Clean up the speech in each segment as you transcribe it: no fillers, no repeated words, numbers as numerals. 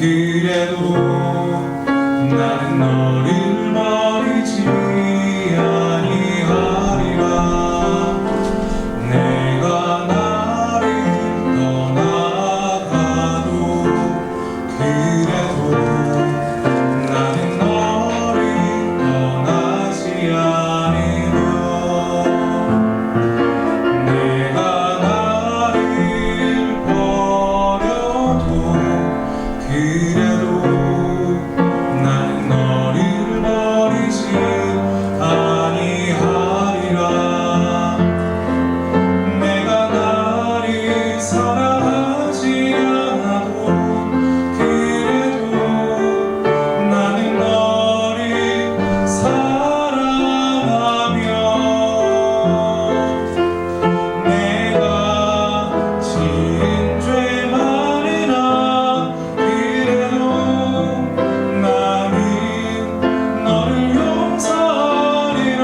그래도 나는 너를 버리지 아니하리라. 내가 나를 떠나가도 그래도 나는 너를 떠나지 않으며, 내가 나를 버려도 그래도 나는 너를 버리지 아니하리라. 내가 나를 사랑하지 않아도 그래도 나는 너를 사랑하며, 내가 지은 죄 많으나 그래도 나는 너를 용서하리라.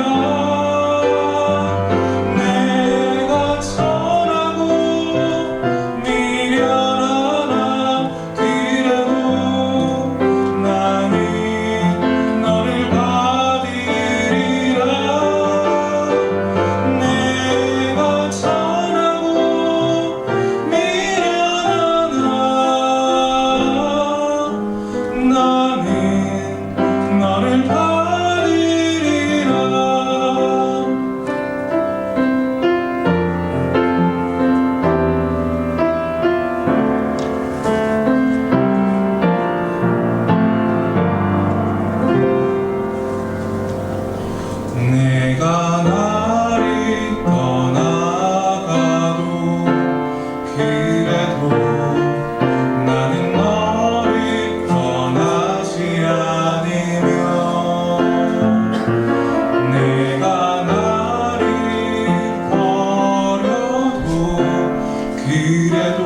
내가 천하고 미련하나 그래도 나는 너를 받으리라. 내가 천하고 미련하나 나는 너를 받으리라. 내가 나를 떠나가도 그래도 나는 너를 떠나지 않으며, 내가 나를 버려도 그래도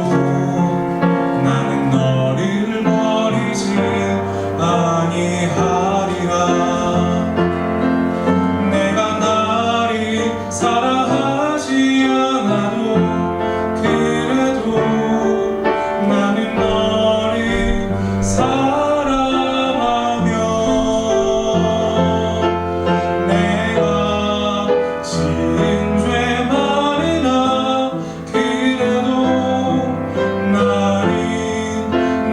나는 너를 버리지 아니하리라. 내가 나를 사랑하지 않아도 그래도 나는 너를 사랑하며, 내가 지은 죄 많으나 그래도 나는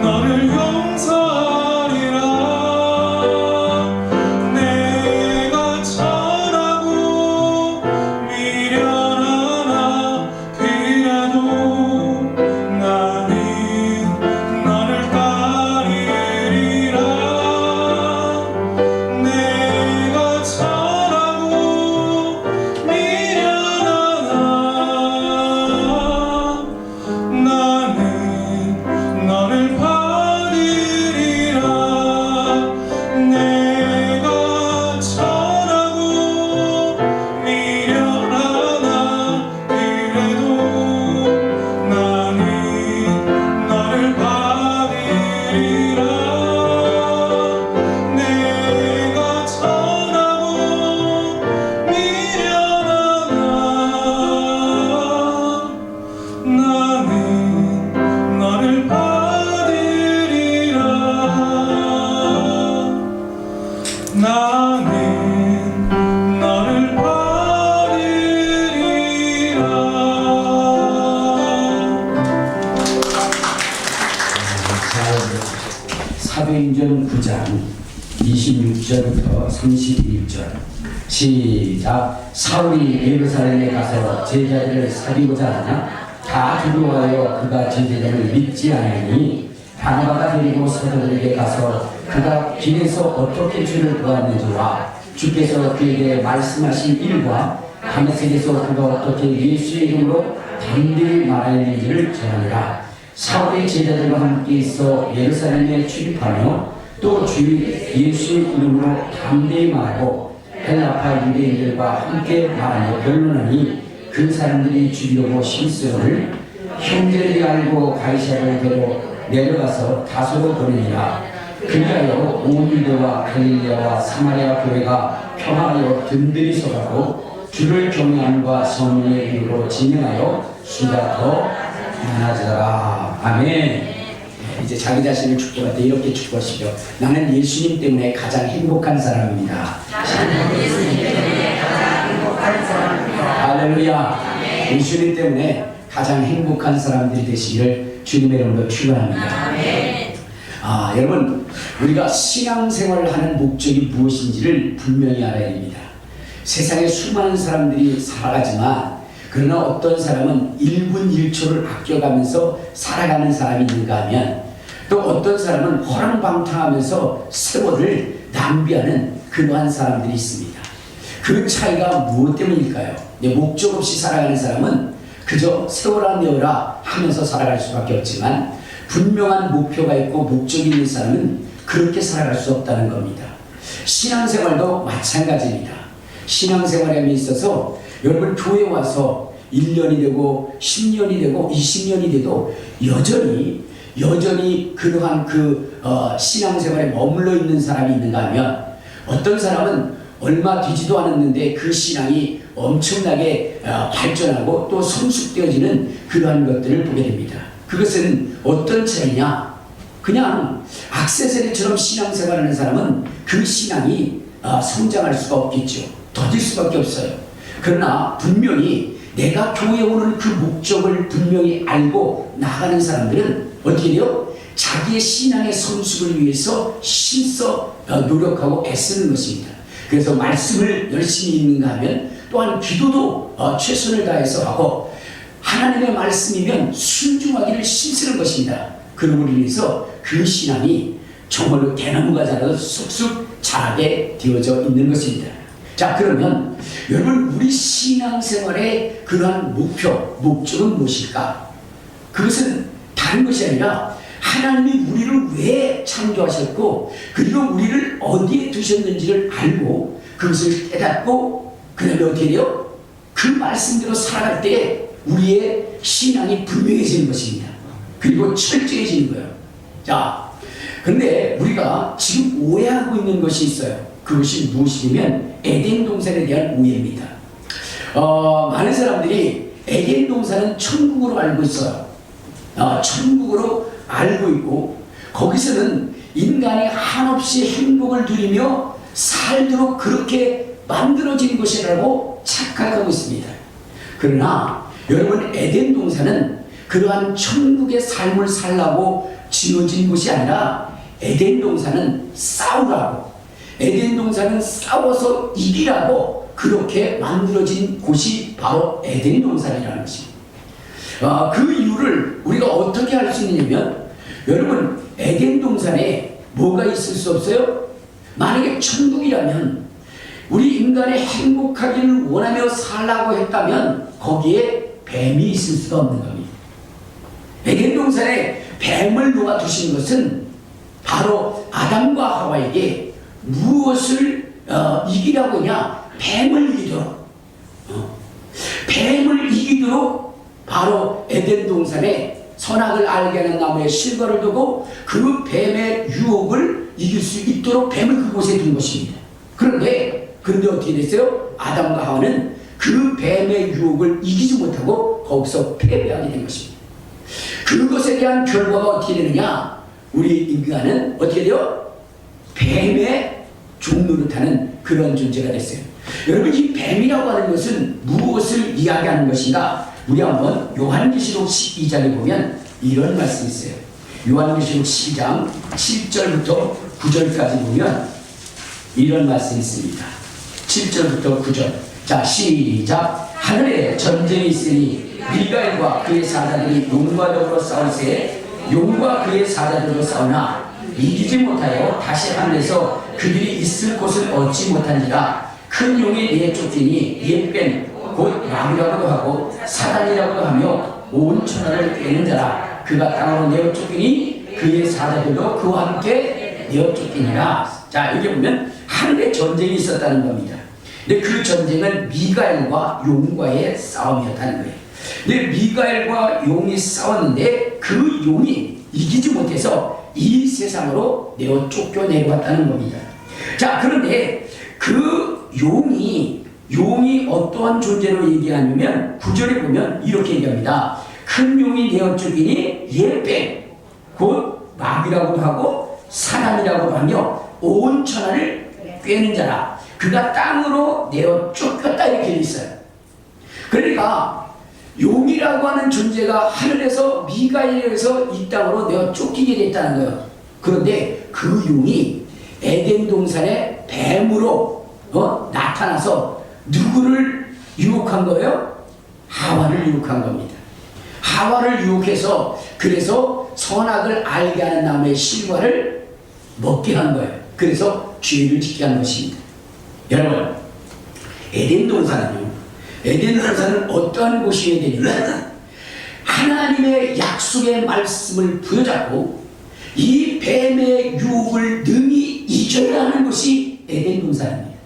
너를 용서하리라. 내가 천하고 미련하나 그래도 나는 너를 따르리라. 내가 천하고 미련하나 나는 너를 받으리라. 내가 천하고 미련하나 그래도 나는 너를 받으리라. 내가 천하고 미련하나 나는 너를 받으리라. 나는 너를 받으리라. 사도행전 9장 26절부터 31절 시작. 사울이 예루살렘에 가서 제자들을 사귀고자 하나 다 두려워하여 그가 제자들을 믿지 않으니 바나바가 데리고 사도들에게 가서 그가 길에서 어떻게 주를 보았는지와 주께서 그에게 말씀하신 일과 다메섹에서 그가 어떻게 예수의 이름으로 담대히 말하였는지를 전하니라. 사울의 제자들과 함께 있어 예루살렘에 출입하며 또 주 예수의 이름으로 담대히 말하고 헬라파 유대인들과 함께 말하며 변론하니 그 사람들이 죽이려고 심쓰거늘 형제들이 알고 가이사랴로 내려가서 다소로 보내니라. 그리하여 온 유대와 갈릴레아와 사마리아 교회가 평안하여 든든히 서가고 주를 경외함과 성령의 힘으로 진행하여 수가 더 많아지더라. 아멘. 이제 자기 자신을 축복할 때 이렇게 축복하시죠. 나는 예수님 때문에 가장 행복한 사람입니다. 나는 예수님 때문에 가장 행복한 사람입니다. 할렐루야. 예수님 때문에 가장 행복한 사람들이 되시기를 주님의 이름으로 축원합니다. 여러분, 우리가 신앙생활을 하는 목적이 무엇인지를 분명히 알아야 됩니다. 세상에 수많은 사람들이 살아가지만 그러나 어떤 사람은 1분 1초를 아껴가면서 살아가는 사람이 있는가 하면 또 어떤 사람은 허랑방탕하면서 세월을 낭비하는 그러한 사람들이 있습니다. 그 차이가 무엇 때문일까요? 목적 없이 살아가는 사람은 그저 세월아 내어라 하면서 살아갈 수밖에 없지만 분명한 목표가 있고 목적이 있는 사람은 그렇게 살아갈 수 없다는 겁니다. 신앙생활도 마찬가지입니다. 신앙생활에 있어서 여러분 교회 와서 1년이 되고 10년이 되고 20년이 돼도 여전히 그러한 신앙생활에 머물러 있는 사람이 있는가 하면 어떤 사람은 얼마 되지도 않았는데 그 신앙이 엄청나게 발전하고 또 성숙되어지는 그러한 것들을 보게 됩니다. 그것은 어떤 차이냐? 그냥 악세사리처럼 신앙생활하는 사람은 그 신앙이 성장할 수가 없겠죠. 더딜 수밖에 없어요. 그러나 분명히 내가 교회에 오는 그 목적을 분명히 알고 나가는 사람들은 어떻게 돼요? 자기의 신앙의 성숙을 위해서 힘써 노력하고 애쓰는 것입니다. 그래서 말씀을 열심히 읽는가 하면 또한 기도도 최선을 다해서 하고 하나님의 말씀이면 순종하기를 힘쓰는 것입니다. 그러므로 인해서 그 신앙이 정말로 대나무가 자라도 쑥쑥 자라게 되어져 있는 것입니다. 자, 그러면 여러분 우리 신앙생활의 그러한 목적은 무엇일까? 그것은 다른 것이 아니라 하나님이 우리를 왜 창조하셨고 그리고 우리를 어디에 두셨는지를 알고 그것을 깨닫고 그 다음에 어떻게 돼요? 그 말씀대로 살아갈 때 우리의 신앙이 분명해지는 것입니다. 그리고 철저해지는 거예요. 자, 그런데 우리가 지금 오해하고 있는 것이 있어요. 그것이 무엇이냐면 에덴 동산에 대한 오해입니다. 많은 사람들이 에덴 동산은 천국으로 알고 있어요. 천국으로 알고 있고 거기서는 인간이 한없이 행복을 누리며 살도록 그렇게 만들어진 것이라고 착각하고 있습니다. 그러나 여러분 에덴 동산은 그러한 천국의 삶을 살라고 지어진 곳이 아니라 에덴 동산은 싸우라고 에덴 동산은 싸워서 이기라고 그렇게 만들어진 곳이 바로 에덴 동산이라는 것입니다. 그 이유를 우리가 어떻게 알 수 있냐면 여러분 에덴 동산에 뭐가 있을 수 없어요? 만약에 천국이라면 우리 인간이 행복하기를 원하며 살라고 했다면 거기에 뱀이 있을 수가 없는 겁니다. 에덴 동산에 뱀을 놓아두신 것은 바로 아담과 하와에게 무엇을 이기라고 하냐? 뱀을 이기도록 바로 에덴 동산에 선악을 알게 하는 나무에 실과를 두고 그 뱀의 유혹을 이길 수 있도록 뱀을 그곳에 둔 것입니다. 그런데 어떻게 됐어요? 아담과 하와는 그 뱀의 유혹을 이기지 못하고 거기서 패배하게 된 것입니다. 그것에 대한 결과가 어떻게 되느냐? 우리 인간은 어떻게 돼요? 뱀의 종노릇하는 그런 존재가 됐어요. 여러분 이 뱀이라고 하는 것은 무엇을 이야기하는 것인가? 우리 한번 요한계시록 12장에 보면 이런 말씀이 있어요. 요한계시록 12장 7절부터 9절까지 보면 이런 말씀이 있습니다. 7절부터 9절. 자, 시작. 하늘에 전쟁이 있으니 미가엘과 그의 사자들이 용과 더불어 싸울세 용과 그의 사자들도 싸우나 이기지 못하여 다시 하늘에서 그들이 있을 곳을 얻지 못한지라. 큰 용이 내쫓기니 이에 뺀 곧 마귀라고도 하고 사단이라고도 하며 온 천하를 꿰는 자라. 그가 땅으로 내어쫓기니 그의 사자들도 그와 함께 내어쫓기니라. 자, 여기 보면 하늘에 전쟁이 있었다는 겁니다. 근데 그 전쟁은 미가엘과 용과의 싸움이었다는 거예요. 근데 미가엘과 용이 싸웠는데 그 용이 이기지 못해서 이 세상으로 내어 쫓겨 내려왔다는 겁니다. 자, 그런데 그 용이 어떠한 존재로 얘기하냐면 9절에 보면 이렇게 얘기합니다. 큰 용이 내어 쫓기니 예뱀 곧 마귀라고도 하고 사람이라고도 하며 온 천하를 꿰는 자라. 그가 땅으로 내어 쫓겼다 이렇게 돼 있어요. 그러니까 용이라고 하는 존재가 하늘에서 미가엘에 의해서 이 땅으로 내어 쫓기게 됐다는 거예요. 그런데 그 용이 에덴 동산의 뱀으로 나타나서 누구를 유혹한 거예요? 하와를 유혹한 겁니다. 하와를 유혹해서 그래서 선악을 알게 하는 나무의 실과를 먹게 한 거예요. 그래서 죄를 짓게 한 것입니다. 여러분, 에덴 동산은요, 에덴 동산은 어떠한 곳이어야 되냐면 하나님의 약속의 말씀을 부여잡고 이 뱀의 유혹을 능히 이겨야 하는 것이 에덴 동산입니다.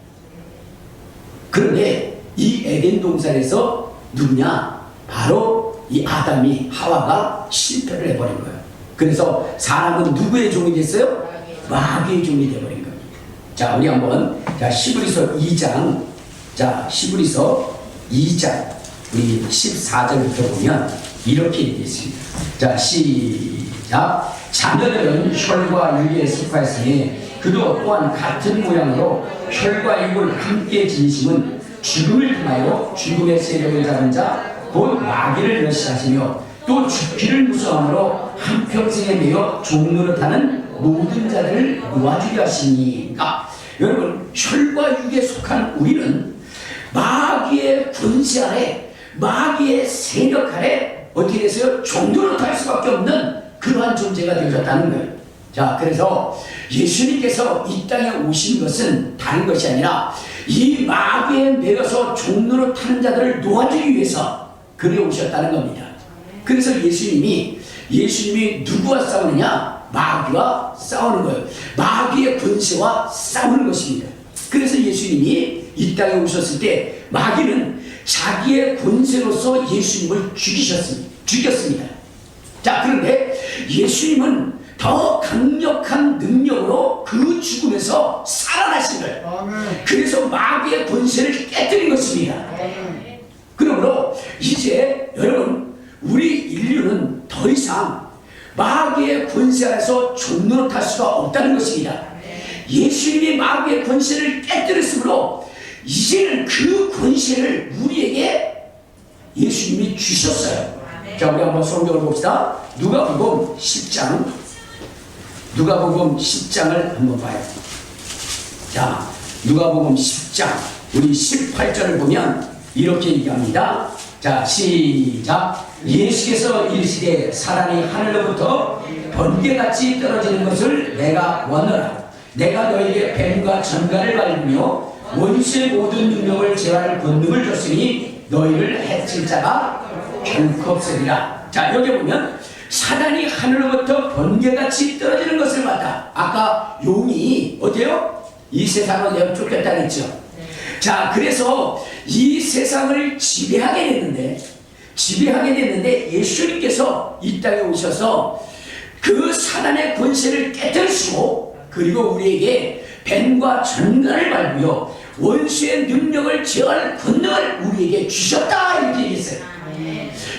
그런데 이 에덴 동산에서 누구냐? 바로 이 아담이 하와가 실패를 해버린 거예요. 그래서 사람은 누구의 종이 됐어요? 마귀의 종이 되어버린 겁니다. 자, 우리 한번 히브리서 2장, 히브리서 2장 우리 14절부터 보면 이렇게 되어 있습니다. 자, 시작. 자녀들은 혈과 육에 속하였으니 그도 또한 같은 모양으로 혈과 육을 함께 지니심은 죽음을 통하여 죽음의 세력을 잡은 자 곧 마귀를 멸시하시며 또 죽기를 무서함으로 한평생에 매여 종노릇하는 모든 자들을 놓아주려 하시니까. 여러분, 혈과 육에 속한 우리는 마귀의 권세 아래, 마귀의 세력 아래 어떻게 됐어요? 종노릇할 수밖에 없는 그러한 존재가 되어졌다는 거예요. 자, 그래서 예수님께서 이 땅에 오신 것은 다른 것이 아니라 이 마귀에 매여서 종노릇하는 자들을 놓아주기 위해서 그래 오셨다는 겁니다. 그래서 예수님이 누구와 싸우느냐? 마귀와 싸우는 거예요. 마귀의 권세와 싸우는 것입니다. 그래서 예수님이 이 땅에 오셨을 때 마귀는 자기의 권세로서 예수님을 죽였습니다. 자, 그런데 예수님은 더 강력한 능력으로 그 죽음에서 살아나신 거예요. 그래서 마귀의 권세를 깨뜨린 것입니다. 그러므로 이제 여러분, 우리 인류는 더 이상 마귀의 권세 아래서 종노릇할 수가 없다는 것입니다. 예수님이 마귀의 권세를 깨뜨렸으므로 이제는 그 권세를 우리에게 예수님이 주셨어요. 자, 우리 한번 성경을 봅시다. 누가복음 10장, 누가복음 10장을 한번 봐요. 자, 누가복음 10장 우리 18절을 보면 이렇게 얘기합니다. 자, 시작. 예수께서 이르시되 사람이 하늘로부터 번개같이 떨어지는 것을 내가 원하라. 내가 너에게 뱀과 전갈을 밟으며 원수의 모든 능력을 제할 권능을 줬으니 너희를 해칠 자가 결코 없으리라. 자, 여기 보면 사단이 하늘로부터 번개같이 떨어지는 것을 봤다. 아까 용이 어때요? 이 세상으로 내어 쫓겼다 그랬죠. 자, 그래서 이 세상을 지배하게 됐는데 예수님께서 이 땅에 오셔서 그 사단의 권세를 깨뜨리시고 그리고 우리에게 뱀과 전갈을 밟으며 원수의 능력을 제어할 권능을 우리에게 주셨다 이렇게 얘기했어요.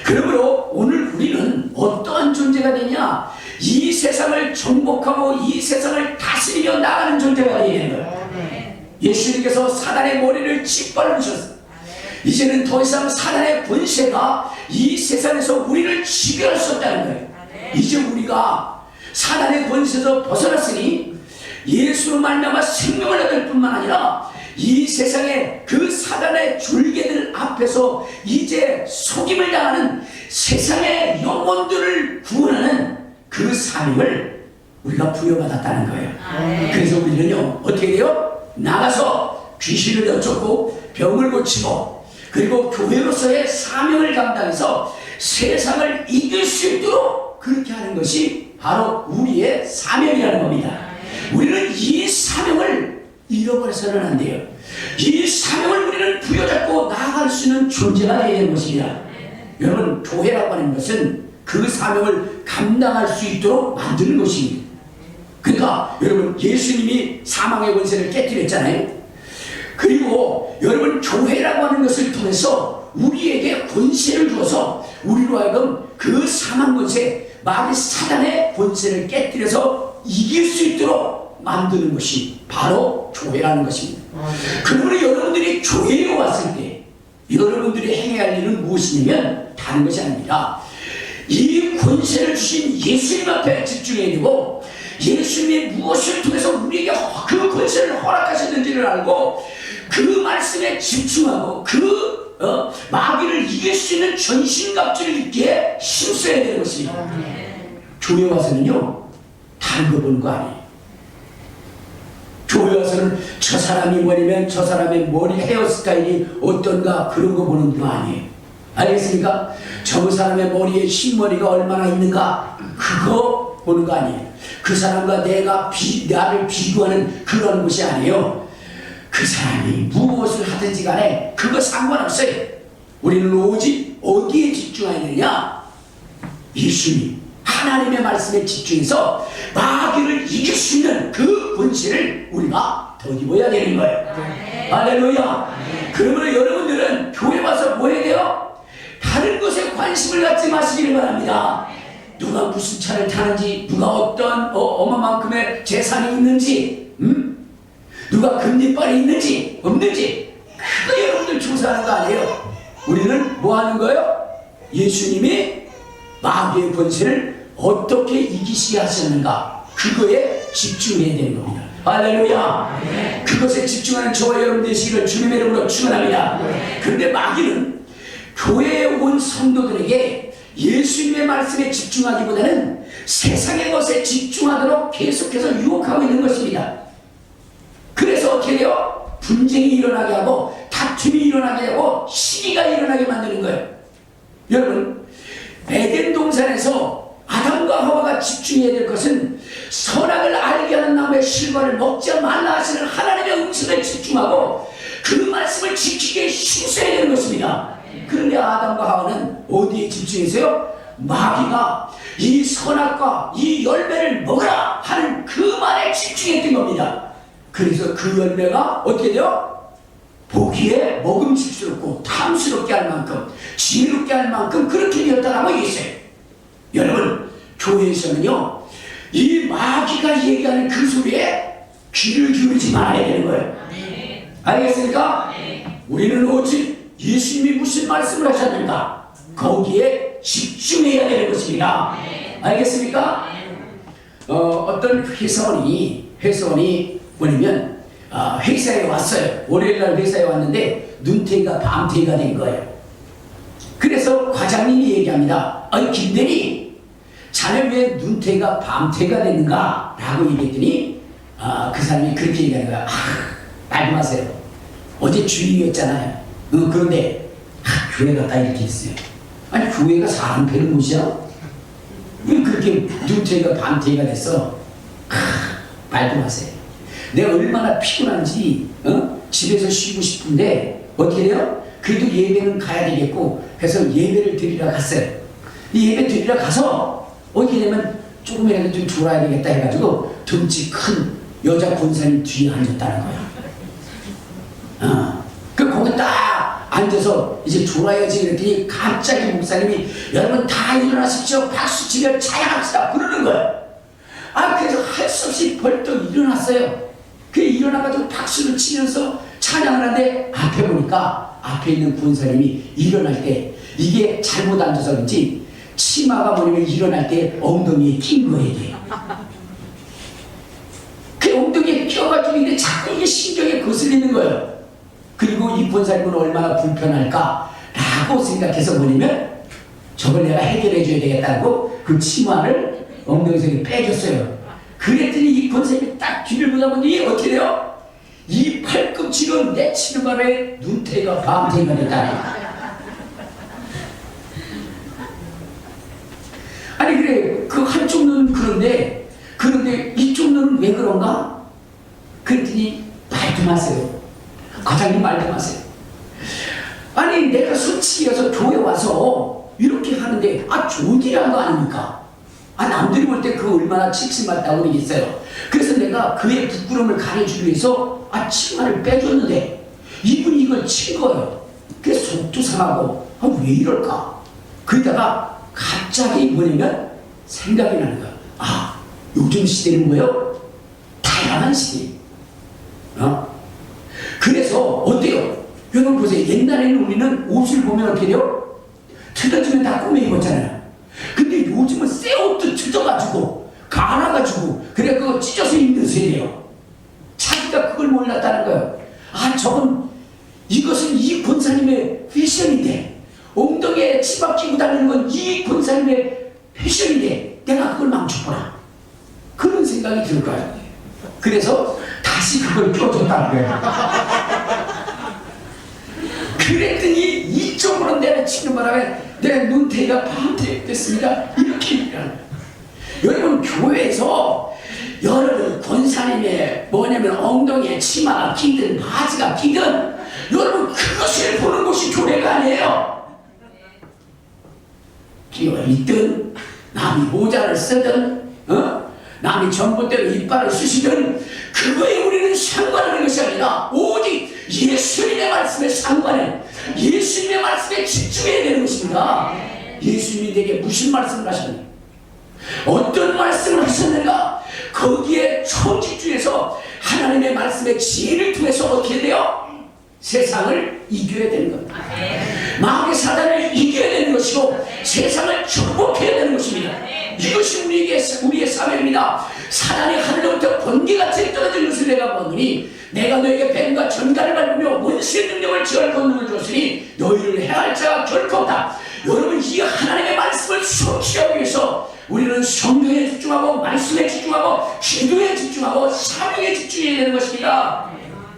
그러므로 오늘 우리는 어떠한 존재가 되냐? 이 세상을 정복하고 이 세상을 다스리며 나가는 존재가 되는 거예요. 예수님께서 사단의 머리를 짓밟으셨어요. 이제는 더 이상 사단의 권세가 이 세상에서 우리를 지배할 수 없다는 거예요. 이제 우리가 사단의 권세에서 벗어났으니 예수로 말미암아 생명을 얻을 뿐만 아니라 이 세상의 그 사단의 졸개들 앞에서 이제 속임을 당하는 세상의 영혼들을 구원하는 그 사명을 우리가 부여받았다는 거예요. 그래서 우리는요 어떻게 돼요? 나가서 귀신을 내쫓고 병을 고치고 그리고 교회로서의 사명을 감당해서 세상을 이길 수 있도록 그렇게 하는 것이 바로 우리의 사명이라는 겁니다. 우리는 이 사명을 잃어버려서는 안 돼요. 이 사명을 우리는 부여잡고 나아갈 수 있는 존재가 되어야 되는 것입니다. 여러분, 교회라고 하는 것은 그 사명을 감당할 수 있도록 만드는 것입니다. 그러니까 여러분, 예수님이 사망의 권세를 깨뜨렸잖아요. 그리고 여러분, 교회라고 하는 것을 통해서 우리에게 권세를 주어서 우리로 하여금 그 사망 권세, 마귀 사단의 본세를 깨뜨려서 이길 수 있도록 만드는 것이 바로 교회라는 것입니다. 그러므로 여러분들이 교회에 왔을 때 여러분들이 행해야 할 일은 무엇이냐면 다른 것이 아닙니다. 이 권세를 주신 예수님 앞에 집중해야 되고, 예수님이 무엇을 통해서 우리에게 그 권세를 허락하셨는지를 알고 그 말씀에 집중하고 마귀를 이길 수 있는 전신갑주를 입기에 힘써야 되는 것입니다. 교회 와서는요 다른 거 보는 거 아니에요. 교회 와서는 저 사람이 뭐냐면 저 사람의 머리 헤어스타일이 어떤가 그런 거 보는 거 아니에요. 알겠습니까? 저 사람의 머리에 흰머리가 얼마나 있는가 그거 보는 거 아니에요. 그 사람과 나를 비교하는 그런 것이 아니에요. 그 사람이 무엇을 하든지 간에 그거 상관없어요. 우리는 오직 어디에 집중해야 되느냐? 예수님 하나님의 말씀에 집중해서 마귀를 이길 수 있는 그 본질을 우리가 덧입어야 되는 거예요. 할렐루야. 그러므로 여러분들은 교회 와서 뭐 해야 돼요? 다른 것에 관심을 갖지 마시기를 바랍니다. 누가 무슨 차를 타는지, 누가 어떤 어마만큼의 재산이 있는지, 누가 금리빨이 있는지 없는지 그거 여러분들 조사하는 거 아니에요. 우리는 뭐 하는 거예요? 예수님이 마귀의 권세를 어떻게 이기시게 하셨는가 그거에 집중해야 되는 겁니다. 할렐루야. 그것에 집중하는 저와 여러분 되시기를 주님의 이름으로 축원합니다. 그런데 마귀는 교회에 온 성도들에게 예수님의 말씀에 집중하기보다는 세상의 것에 집중하도록 계속해서 유혹하고 있는 것입니다. 그래서 어떻게 돼요? 분쟁이 일어나게 하고 다툼이 일어나게 하고 시기가 일어나게 만드는 거예요. 여러분, 에덴 동산에서 아담과 하와가 집중해야 될 것은 선악을 알게 하는 나무의 실과를 먹지 말라 하시는 하나님의 음성에 집중하고 그 말씀을 지키기에 힘써야 되는 것입니다. 그런데 아담과 하와는 어디에 집중해서요? 마귀가 이 선악과 이 열매를 먹으라 하는 그 말에 집중했던 겁니다. 그래서 그 열매가 어떻게 돼요? 보기에 먹음직스럽고 탐스럽게 할 만큼 지혜롭게 할 만큼 그렇게 되었다라고 얘기했어요. 여러분, 교회에서는요 이 마귀가 얘기하는 그 소리에 귀를 기울이지 말아야 되는 거예요. 알겠습니까? 우리는 오직 예수님이 무슨 말씀을 하셨는가 거기에 집중해야 되는 것입니다. 알겠습니까? 어떤 회사원이 뭐냐면 회사에 왔어요. 월요일날 회사에 왔는데 눈탱이가 밤탱이가 된 거예요. 그래서 과장님이 얘기합니다. 김대리, 자네 왜 눈탱이가 밤탱이가 됐는가? 라고 얘기했더니 그 사람이 그렇게 얘기하는 거야. 말씀하세요. 어제 주일이었잖아요. 그런데 교회 갔다 이렇게 했어요. 아니 교회가 사람 뵈는 곳이야? 왜 그렇게 눈탱이가 밤탱이가 됐어? 말씀하세요. 내가 얼마나 피곤한지 집에서 쉬고 싶은데 어떻게 돼요? 그래도 예배는 가야 되겠고 그래서 예배를 드리러 갔어요. 이 예배 드리러 가서 어떻게 되면 조금이라도 좀 졸아야 되겠다 해가지고 덩치 큰 여자 권사님 뒤에 앉았다는 거야. 그 거기 딱 앉아서 이제 졸아야지 그랬더니 갑자기 목사님이 여러분 다 일어나십시오. 박수 치며 찬양합시다 그러는 거야. 그래서 할 수 없이 벌떡 일어났어요. 그 일어나가지고 박수를 치면서 찬양을 하는데 앞에 보니까 앞에 있는 권사님이 일어날 때 이게 잘못 앉아서 그런지 치마가 뭐냐면 일어날 때 엉덩이에 낀 거예요. 그 엉덩이에 껴가지고 있는데 자꾸 이게 신경에 거슬리는 거예요. 그리고 이 권사님은 얼마나 불편할까 라고 생각해서 뭐냐면 저걸 내가 해결해 줘야 되겠다고 그 치마를 엉덩이에서 빼줬어요. 그랬더니 이 권사님이 딱 뒤를 보다 보니 어떻게 돼요? 이 팔꿈치로 내치는 바람에 눈탱이가 밤탱이가 됐다니. 아니 그래 그 한쪽 눈은 그런데 이쪽 눈은 왜 그런가? 그랬더니 말 좀 하세요. 과장님 말 좀 하세요. 아니 내가 솔직히 해서 교회 와서 이렇게 하는데 좋은 일 한 거 아닙니까? 남들이 볼 때 그거 얼마나 칙칙맞다고 그러겠어요. 그래서 내가 그의 부끄러움을 가려주기 위해서 치마를 빼줬는데 이분이 이걸 친 거예요. 그래서 속도 상하고 왜 이럴까? 그러다가 갑자기 뭐냐면 생각이 나는 거야. 아, 요즘 시대는 뭐예요? 다양한 시대. 그래서 어때요? 여러분 보세요. 옛날에는 우리는 옷을 보면 어떻게 돼요? 틀어지면 다 꾸며 입었잖아요. 근데 요즘은 새 옷도 틀어가지고 갈아가지고 그래 그거 찢어서 입는 세대예요. 자기가 그걸 몰랐다는 거예요. 아, 저건 이것은 이 권사님의 패션인데, 엉덩이에 치마 끼고 다니는 건 이 권사님의 패션인데 내가 그걸 망쳐보라, 그런 생각이 들 거예요. 그래서 다시 그걸 껴줬다는 거예요. 그랬더니 이쪽으로 내려치는 바람에 내 눈태가 반대 됐습니다. 이렇게 얘기하는 거예요. 여러분, 교회에서 여러분 권사님의 뭐냐면 엉덩이에 치마가 끼든 바지가 끼든 여러분 그것을 보는 것이 교회가 아니에요. 끼어 있든 남이 모자를 쓰든 남이 전봇대로 이빨을 쑤시든 그거에 우리는 상관하는 것이 아니라 오직 예수님의 말씀에 상관해, 예수님의 말씀에 집중해야 되는 것입니다. 예수님이 내게 무슨 말씀을 하셨는가, 어떤 말씀을 하셨는가, 거기에 초집중해서 하나님의 말씀의 지혜를 통해서 어떻게 돼요? 세상을 이겨야 되는 겁니다. 마귀의 사단을 이겨야 되는 것이고 세상을 정복해야 되는 것입니다. 이것이 우리의 사명입니다. 사단이 하늘로부터 번개같이 떨어진 것을 내가 보느니 내가 너에게 뱀과 전갈을 밟으며 원수의 능력을 지할 권능을 줬으니 너희를 해할 자가 결코 없다. 여러분, 이 하나님의 말씀을 성취하기 위해서 우리는 성경에 집중하고 말씀에 집중하고 기도에 집중하고 사명에 집중해야 되는 것입니다.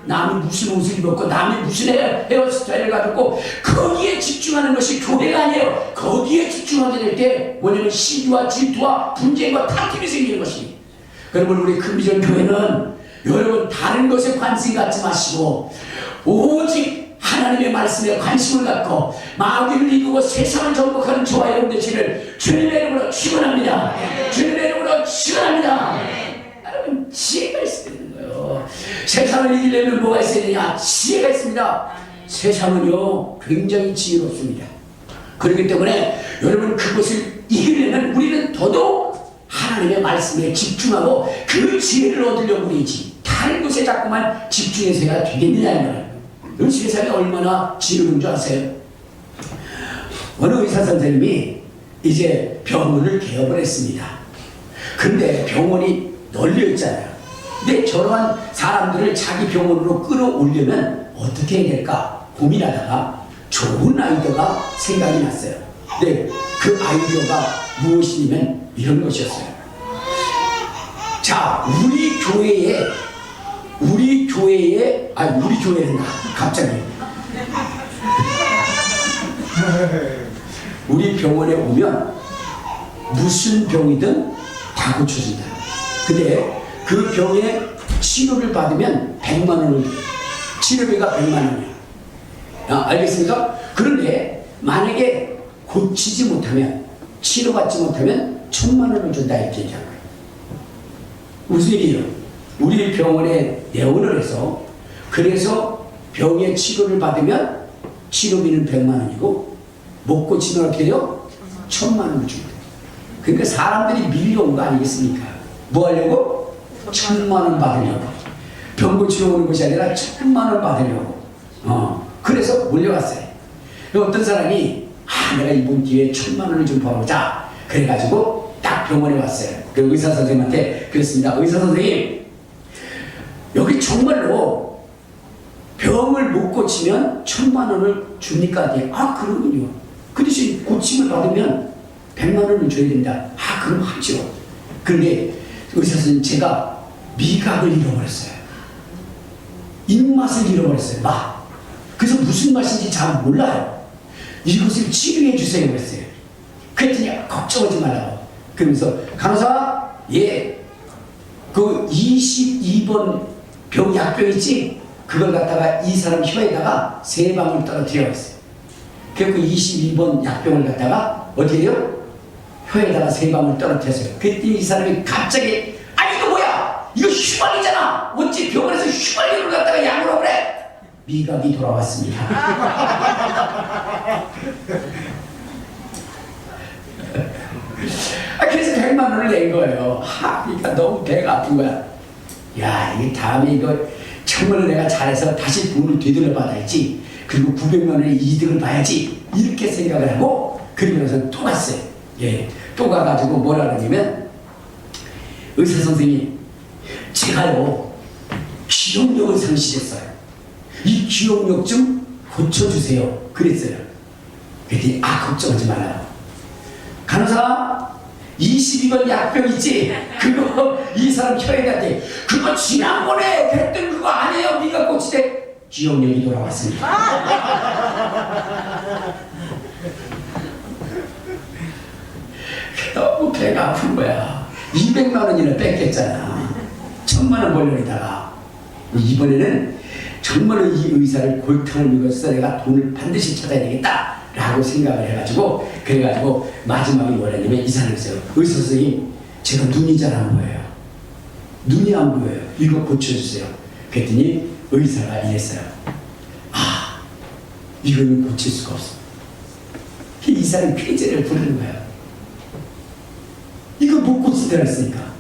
남이 무슨 옷을 입었고 남이 무슨 헤어스타일을 가졌고 거기에 집중하는 것이 교회가 아니에요. 거기에 집중하게 될 때 뭐냐면 시기와 질투와 분쟁과 다툼이 생기는 것입니다. 여러분, 우리 금비전 교회는 여러분 다른 것에 관심 갖지 마시고 오직 하나님의 말씀에 관심을 갖고 마귀를 이기고 세상을 정복하는 저와 여러분 되시기를 주님의 이름으로 축원합니다. 주님의 이름으로 축원합니다. 여러분, 지혜가 있어야 되는 거예요. 세상을 이기려면 뭐가 있어야 되냐? 지혜가 있습니다. 세상은요 굉장히 지혜롭습니다. 그렇기 때문에 여러분 그것을 이기려면 우리는 더더욱 하나님의 말씀에 집중하고 그 지혜를 얻으려고 그러지 다른 것에 자꾸만 집중해서야 되겠느냐는 거예요. 이 세상이 얼마나 지혜로운 줄 아세요? 어느 의사 선생님이 이제 병원을 개업을 했습니다. 근데 병원이 널려 있잖아요. 근데 저러한 사람들을 자기 병원으로 끌어오려면 어떻게 해야 될까 고민하다가 좋은 아이디어가 생각이 났어요. 근데 그 아이디어가 무엇이냐면 이런 것이었어요. 자, 우리 교회에는 갑자기 우리 병원에 오면 무슨 병이든 다 고쳐준다. 근데 그 병에 치료를 받으면 100만 원을, 치료비가 100만 원이야. 알겠습니까? 그런데 만약에 고치지 못하면, 치료받지 못하면 1000만 원을 준다 이렇게 얘기하는 거예요. 무슨 일이에요? 우리 병원에 내원을 해서 그래서 병의 치료를 받으면 치료비는 100만 원이고 못 고치면 어떻게 돼요? 1000만 원을 줍니다. 그러니까 사람들이 밀려온 거 아니겠습니까? 뭐 하려고? 1000만 원 받으려고. 병 고치러 오는 것이 아니라 1000만 원 받으려고. 그래서 몰려왔어요. 어떤 사람이 내가 이번 기회에 1000만 원을 좀 벌어보자. 그래가지고 딱 병원에 왔어요. 그 의사 선생님한테 그랬습니다. 의사 선생님, 여기 정말로 병을 못 고치면 1000만 원을 줍니까? 그러군요. 그 대신 고침을 받으면 100만 원을 줘야 된다. 그럼 하죠. 그런데 의사 선생님, 제가 미각을 잃어버렸어요. 입맛을 잃어버렸어요. 그래서 무슨 맛인지 잘 몰라요. 이것을 치료해 주세요 그랬어요. 그랬더니 걱정하지 말라고. 그러면서 간호사, 그 22번 병 약병 있지? 그걸 갖다가 이 사람 혀에다가 3방울 떨어뜨려 있어요. 그래서 그 22번 약병을 갖다가 어떻게 해요? 혀에다가 3방울 떨어뜨렸어요. 그랬더니 이 사람이 갑자기 이거 뭐야? 이거 휘발이잖아. 어찌 병원에서 휘발유를 갖다가 약으로 그래? 미각이 돌아왔습니다. 그래서 100만 원을 낸 거예요. 그러니까 너무 배가 아픈 거야. 야, 이게 다음에 이거 정말로 내가 잘해서 다시 돈을 되돌려 받아야지. 그리고 900만 원의 이득을 봐야지. 이렇게 생각을 하고 그리고 나서 또 갔어요. 예, 또 가가지고 뭐라 그러냐면 의사 선생님, 제가요 기억력을 상실했어요. 이 기억력 좀 고쳐주세요. 그랬어요. 그랬더니 걱정하지 말아요. 간호사 22번 약병 있지? 그거 이 사람 혈액한테 그거 지난번에 그랬던 그거 아니에요. 네가 고치대. 기억력이 돌아왔습니다. 너무 배가 아픈 거야. 200만 원이나 뺏겼잖아. 1000만 원 벌려다가 이번에는 정말로 이 의사를 골탕을 먹어서 내가 돈을 반드시 찾아야 되겠다 라고 생각을 해가지고 그래가지고 마지막에 뭐라냐면 이 사람이 있어요. 의사 선생님, 제가 눈이 잘 안 보여요. 눈이 안 보여요. 이거 고쳐주세요. 그랬더니 의사가 이랬어요. 이거는 고칠 수가 없어. 이 사람이 쾌재를 부르는 거야. 이거 못 고친다 했으니까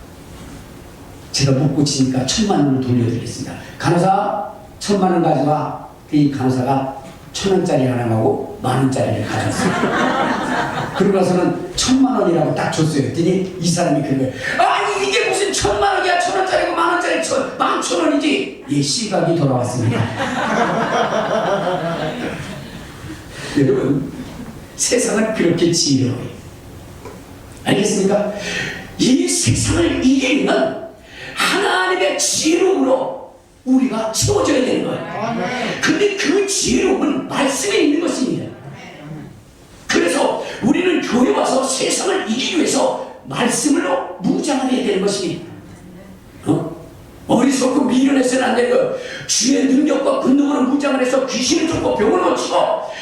제가 못 고치니까 1000만 원을 돌려드리겠습니다. 간호사 1000만 원 가져와. 이 간호사가 1000원짜리 하나 가고 10,000원짜리를 가져왔어요. 그러고 나서는 1000만 원이라고 딱 줬어요. 그랬더니 이 사람이 그런 거예요. 아니 이게 무슨 1000만 원이야. 1000원짜리고 10,000원짜리 11,000원이지. 예, 시각이 돌아왔습니다. 여러분, 세상은 그렇게 지혜로워요. 알겠습니까? 이 세상을 이기는 하나님의 지혜로움으로 우리가 채워져야 되는 거예요. 근데 그 지혜로움은 말씀에 있는 것입니다. 그래서 우리는 교회 와서 세상을 이기기 위해서 말씀으로 무장을 해야 되는 것입니다. 어리석고 미련해서는 안 되고 주의 능력과 권능으로 무장을 해서 귀신을 쫓고 병을 고치고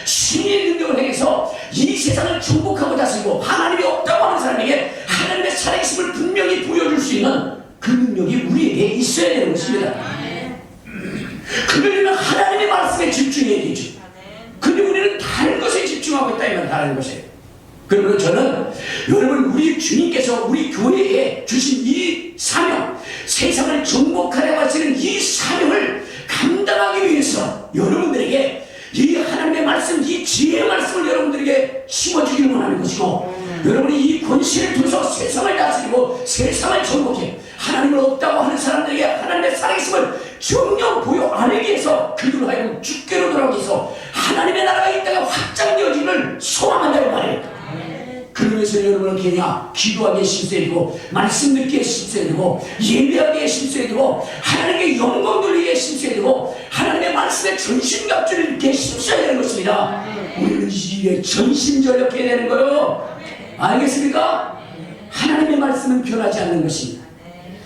신의 능력을 행해서 이 세상을 정복하고 다스리고 하나님이 없다고 하는 사람에게 하나님의 살아계심을 분명히 보여줄 수 있는 그 능력이 우리에게 있어야 되는 것입니다. 그러려면 하나님의 말씀에 집중해야 되죠. 근데 우리는 다른 것에 집중하고 있다 이만 다른 것에. 그러면 저는 여러분 우리 주님께서 우리 교회에 주신 이 사명, 세상을 정복하려고 하시는 이 사명을 감당하기 위해서 여러분들에게 이 하나님의 말씀, 이 지혜의 말씀을 여러분들에게 심어주기를 원하는 것이고 여러분이 이 권세를 통해서 세상을 다스리고 세상을 정복해 하나님을 없다고 하는 사람들에게 하나님의 살아계심을 정녕 보여 안기 위해서 그들로 하여금 주께로 돌아오기 위해서 하나님의 나라가 이 땅에 확장되어지기를 소망한다는 말이에요. 그러면서 여러분은 그냥 기도하기에 힘써야 되고 말씀 듣기에 힘써야 되고 예배하기에 힘써야 되고 하나님께 영광 돌리기에 힘써야 되고 하나님의 말씀에 전심갑주를 이렇게 힘써야 되는 것입니다. 우리는 이에 전심전력해야 되는 거예요. 알겠습니까? 하나님의 말씀은 변하지 않는 것입니다.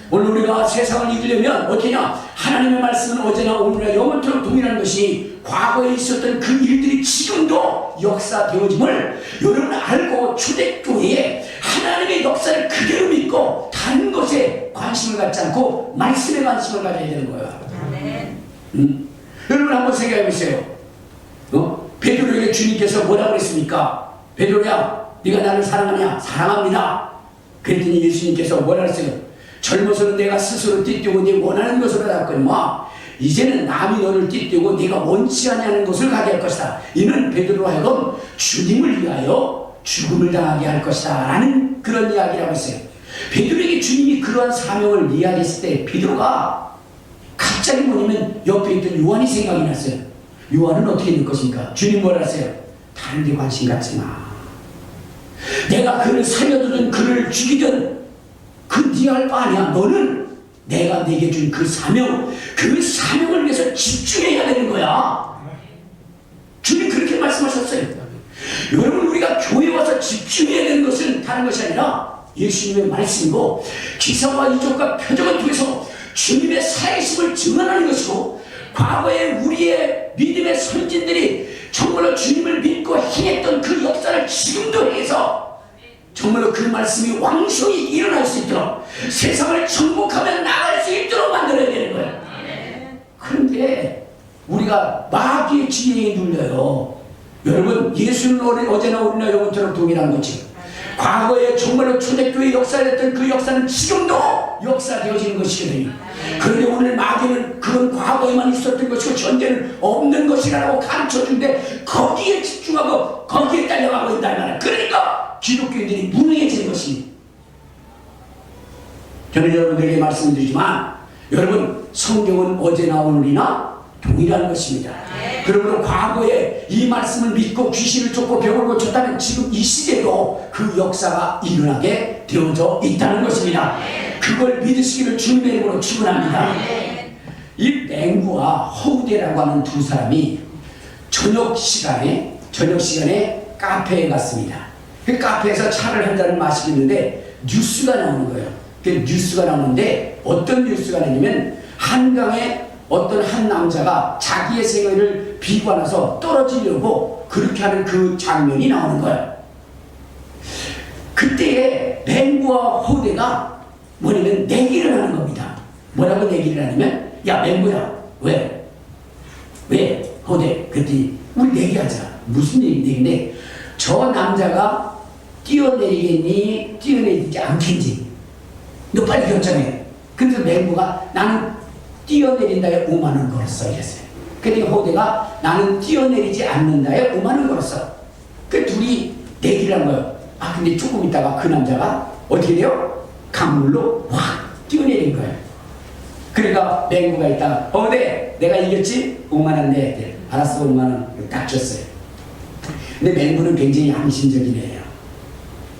오늘 우리가 세상을 이기려면 어떻게냐? 하나님의 말씀은 어제나 오늘이나 영원토록 동일한 것이 과거에 있었던 그 일들이 지금도 역사되어짐을 여러분 알고 초대교회에 하나님의 역사를 그대로 믿고 다른 것에 관심을 갖지 않고 말씀에 관심을 가져야 되는 거야. 여러분 한번 생각해 보세요. 베드로에게 주님께서 뭐라고 그랬습니까? 베드로야, 네가 나를 사랑하냐? 사랑합니다. 그랬더니 예수님께서 뭐라고 했어요? 젊어서는 내가 스스로 띠뛰고 네 원하는 것으로 갔거니와 이제는 남이 너를 띠뛰고 네가 원치 아니하는 것을 가게 할 것이다. 이는 베드로로 하여금 주님을 위하여 죽음을 당하게 할 것이다 라는 그런 이야기라고 했어요. 베드로에게 주님이 그러한 사명을 이야기했을 때 베드로가 갑자기 뭐냐면 옆에 있던 요한이 생각이 났어요. 요한은 어떻게 될 것입니까? 주님 뭐라 하세요? 다른 데 관심 갖지 마. 내가 그를 살려두든 그를 죽이든 그 네 할 바 아니야. 너는 내가 내게 준 그 사명, 그 사명을 위해서 집중해야 되는 거야. 주님 그렇게 말씀하셨어요. 여러분 우리가 교회 와서 집중해야 되는 것은 다른 것이 아니라 예수님의 말씀이고 기사와 이적과 표적을 통해서 주님의 살아계심을 증언하는 것이고 과거에 우리의 믿음의 선진들이 정말로 주님을 믿고 행했던 그 역사를 지금도 행해서 정말로 그 말씀이 왕성히 일어날 수 있도록 세상을 정복하며 나갈 수 있도록 만들어야 되는 거예요. 그런데 우리가 마귀의 지혜에 눌려요. 여러분 예수는 어제나 오늘나 영원토록 동일한 거지. 과거에 정말로 초대교회 역사였던 그 역사는 지금도 역사되어지는 것이거든요. 그런데 오늘 마귀는 그건 과거에만 있었던 것이고 현재는 없는 것이라고 가르쳐주는데 거기에 집중하고 거기에 딸려가고 있다 말이야. 그러니까 기독교인들이 무능해지는 것입니다. 저는 여러분들에게 말씀드리지만 여러분 성경은 어제나 오늘이나 동일한 것입니다. 그러므로 과거에 이 말씀을 믿고 귀신을 쫓고 병을 고쳤다면 지금 이 시대도 그 역사가 일어나게 되어져 있다는 것입니다. 그걸 믿으시기를 주님의 이름으로 축원합니다. 이 맹구와 허우대라고 하는 두 사람이 저녁 시간에 카페에 갔습니다. 그 카페에서 차를 한 잔을 마시고 있는데 뉴스가 나오는 거예요. 그 뉴스가 나오는데 어떤 뉴스가 나냐면 한강에 어떤 한 남자가 자기의 생애를 비관해서 떨어지려고 그렇게 하는 그 장면이 나오는 거예요. 그때에 맹구와 호대가 뭐냐면 내기를 하는 겁니다. 뭐라고 내기를 하냐면 야 맹구야 왜 호대 그랬더니 우리 내기하자. 무슨 내기인데 저 남자가 뛰어내리겠니 뛰어내리지 않겠니 너 빨리 결정해. 그래서 맹구가 나는 뛰어내린다에 5만원 걸었어 이랬어요. 그러니까 호대가 나는 뛰어내리지 않는다에 5만원 걸었어. 그 둘이 내기를 한 거예요. 아 근데 조금 있다가 그 남자가 어떻게 돼요? 강물로 확 뛰어내린 거예요. 그러니까 맹구가 있다가 호대 내가 이겼지? 5만원 내. 알았어 5만원 딱 줬어요. 근데 맹구는 굉장히 양심적인 애예요.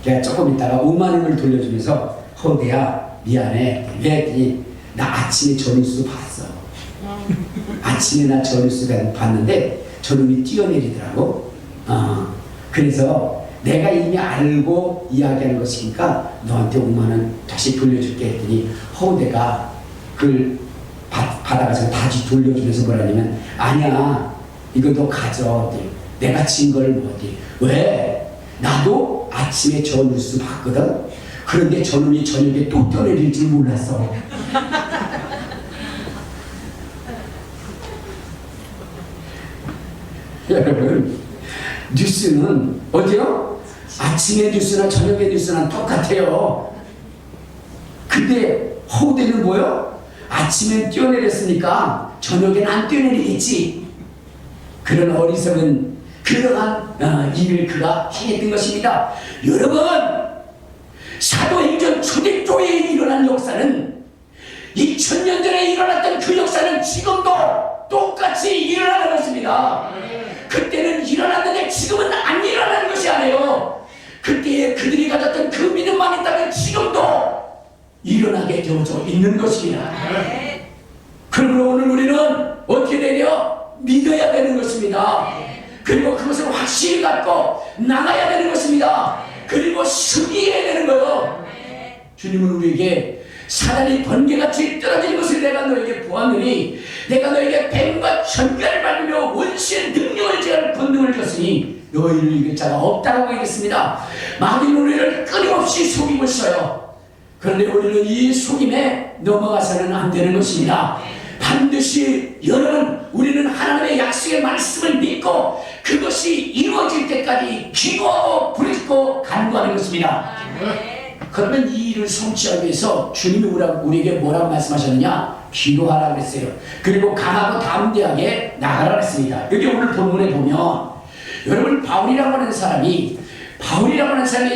걔가 조금 있다가 5만원을 돌려주면서 호대야 미안해. 왜? 나 아침에 저 뉴스 봤어. 아침에 나 저 뉴스 봤는데 저놈이 뛰어내리더라고. 그래서 내가 이미 알고 이야기하는 것이니까 너한테 5만원 다시 돌려줄게 했더니 호대가 그걸 받아가서 다시 돌려주면서 뭐라냐면 아니야 이거 너 가져. 내가 진 걸 뭐지. 왜? 나도 아침에 저 뉴스 봤거든. 그런데 저놈이 저녁에 또 뛰어내릴 줄 몰랐어. 여러분 뉴스는 어디요? 아침의 뉴스나 저녁의 뉴스나 똑같아요. 근데 호대는 뭐요? 아침엔 뛰어내렸으니까 저녁엔 안 뛰어내리겠지. 그런 어리석은 그러한 일을 그가 행했던 것입니다. 여러분 사도행전 초대교회에 일어난 역사는 2000년 전에 일어났던 그 역사는 지금도 똑같이 일어나는 것입니다. 그때는 일어났는데 지금은 안 일어나는 것이 아니에요. 그때에 그들이 가졌던 그 믿음만 있다면 지금도 일어나게 되어져 있는 것입니다. 그러므로 오늘 우리는 어떻게 되냐? 믿어야 되는 것입니다. 그리고 그것을 확실히 갖고 나가야 되는 것입니다. 그리고 승리해야 되는 거예요. 주님은 우리에게 사단이 번개같이 떨어지는 것을 내가 너에게 보았느니 내가 너에게 뱀과 천별을 밟으며 원수의 능력을 제할 권능을 줬으니 너희를 이길 자가 없다고 얘기했습니다. 마귀는 우리를 끊임없이 속이고 있어요. 그런데 우리는 이 속임에 넘어가서는 안 되는 것입니다. 반드시 여러분 우리는 하나님의 약속의 말씀을 믿고 그것이 이루어질 때까지 기도하고 부르짖고 간구하는 것입니다. 그러면 이 일을 성취하기 위해서 주님이 우리에게 뭐라고 말씀하셨느냐? 기도하라고 그랬어요. 그리고 강하고 담대하게 나가라고 했습니다. 여기 오늘 본문에 보면 여러분 바울이라고 하는 사람이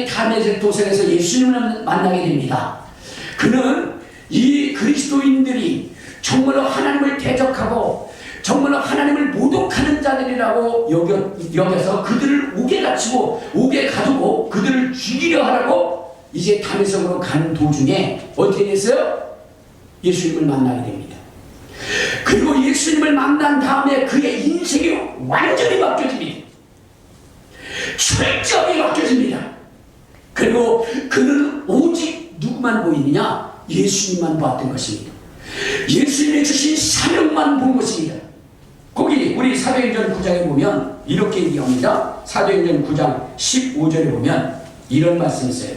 다메섹 도성에서 예수님을 만나게 됩니다. 그는 이 그리스도인들이 정말로 하나님을 대적하고 정말로 하나님을 모독하는 자들이라고 여겨서 그들을 옥에 가두고 그들을 죽이려 하라고 이제 다메섹으로 가는 도중에 어떻게 됐어요? 예수님을 만나게 됩니다. 그리고 예수님을 만난 다음에 그의 인생이 완전히 바뀌어집니다. 철저하게 바뀌어집니다. 그리고 그는 오직 누구만 보이느냐? 예수님만 보았던 것입니다. 예수님이 주신 사명만 본 것입니다. 거기 우리 사도행전 9장에 보면 이렇게 얘기합니다. 사도행전 9장 15절에 보면 이런 말씀이 있어요.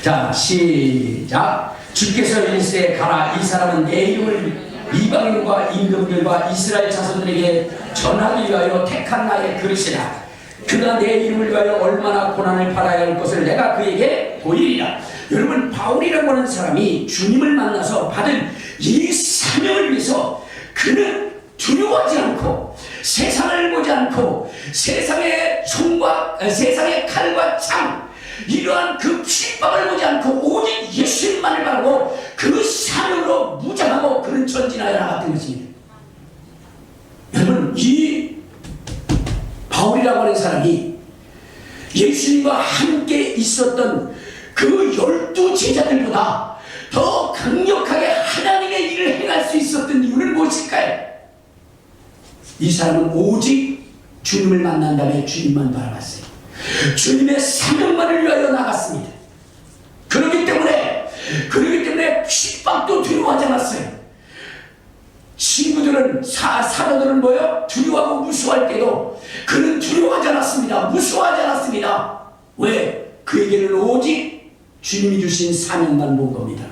자 시작. 주께서 일세 가라. 이 사람은 내 이름을 이방인과 임금들과 이스라엘 자손들에게 전하기 위하여 택한 나의 그릇이라. 그가 내 이름을 위하여 얼마나 고난을 받아야 할 것을 내가 그에게 보이리라. 여러분, 바울이라고 하는 사람이 주님을 만나서 받은 이 사명을 위해서 그는 두려워하지 않고 세상을 보지 않고 세상의 총과 세상의 칼과 창 이러한 그 핍박을 보지 않고 오직 예수님만을 바라고 그 사명으로 무장하고 그는 전진하여 나갔던 것입니다. 여러분, 이 바울이라고 하는 사람이 예수님과 함께 있었던 그 12 제자들보다 더 강력하게 하나님의 일을 행할 수 있었던 이유는 무엇일까요? 이 사람은 오직 주님을 만난 다음에 주님만 바라봤어요. 주님의 사명만을 위하여 나갔습니다. 그렇기 때문에 핍박도 두려워하지 않았어요. 친구들은 사도들은 뭐요? 두려워하고 무서워할 때도 그는 두려워하지 않았습니다. 무서워하지 않았습니다. 왜? 그에게는 오직 주님이 주신 사명만 본 겁니다.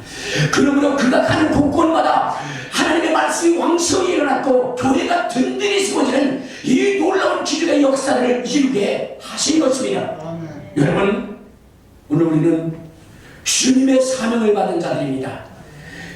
그러므로 그가 가는 곳곳마다 하나님의 말씀이 왕성히 일어났고 교회가 든든히 세워지는 이 놀라운 기적의 역사를 이루게 하신 것입니다. 여러분, 오늘 우리는 주님의 사명을 받은 자들입니다.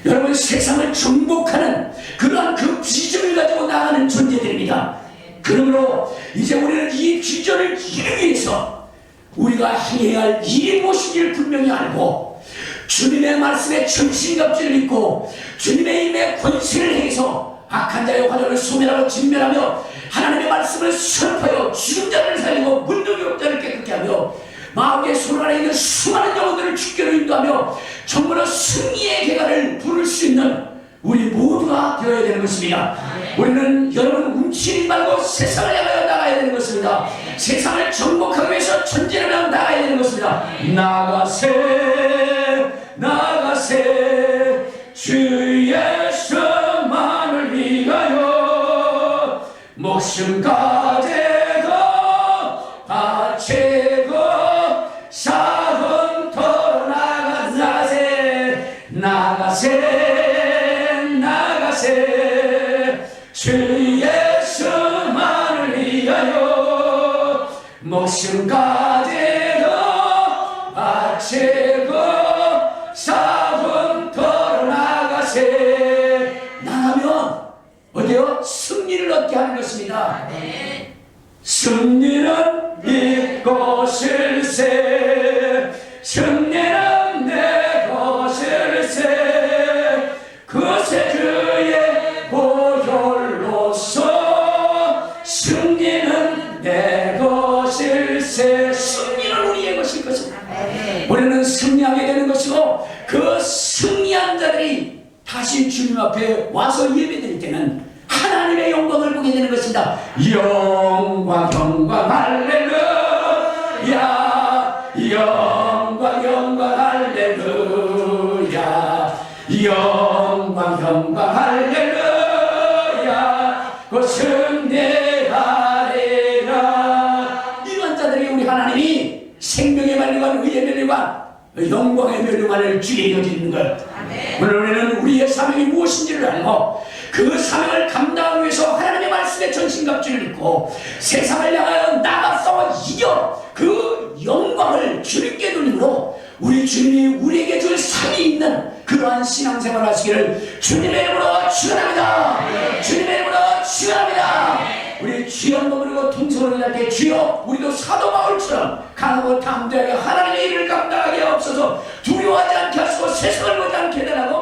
여러분, 세상을 정복하는 그러한 그 비전을 가지고 나가는 존재들입니다. 그러므로 이제 우리는 이 비전을 이루기 위해서 우리가 행해야 할 일이 무엇인지를 분명히 알고 주님의 말씀에 정신갑주를 입고 주님의 힘의 권세를 행해서 악한 자의 화전을 소멸하고 진멸하며 하나님의 말씀을 선포하여 죽은 자를 살리고 문둥이 없자를 깨끗게 하며 마귀의 손 안에 있는 수많은 영혼들을 주께로 인도하며 정말로 승리의 계가를 부를 수 있는 우리 모두가 되어야 되는 것입니다. 우리는 여러분 움츠리지 말고 세상을 향하여 나가야 되는 것입니다. 세상을 정복하기 위해서 전진하며 나가야 되는 것입니다. 나가세 주 예수만을 위하여 목숨까지도 바치고 사흥토로 나가세 주 예수만을 위하여 목숨까지도 바치고 사흥토로 나가면 어디요? 승리를 얻게 하는 것입니다. 승리는 네 것일세 승리는 내 것일세 그새 주의 보혈로서 승리는 내 것일세 승리는 우리의 것일 것입니다. 우리는 승리하게 되는 것이고 그 승리한 자들이 다시 주님 앞에 와서 예배드릴 때는 하나님의 영광을 보게 되는 것입니다. 영광 할렐루야 영광 할렐루야 영광 할렐루야 그 승리하리라. 이런 자들이 우리 하나님이 생명의 멸류관 의의 멸류관 영광의 멸류관을 주게 여기는 것. 오늘 우리는 우리의 사명이 무엇인지를 알고 그 사명을 감당하기 위해서 하나님의 말씀에 전신갑주를 입고 세상을 향하여 나가 싸워 이겨 그 영광을 주님께 돌림으로 우리 주님이 우리에게 줄 상이 있는 그러한 신앙생활을 하시기를 주님의 이름으로 축원합니다. 주님의 이름으로 축원합니다. 우리 주여 한번 부르고 통성으로 기도할 때 주여 우리도 사도 바울처럼 강하고 담대하게 하나님의 일을 감당하게 하옵소서. 두려워하지 않게 하시고 세상을 보지 않게 해달라고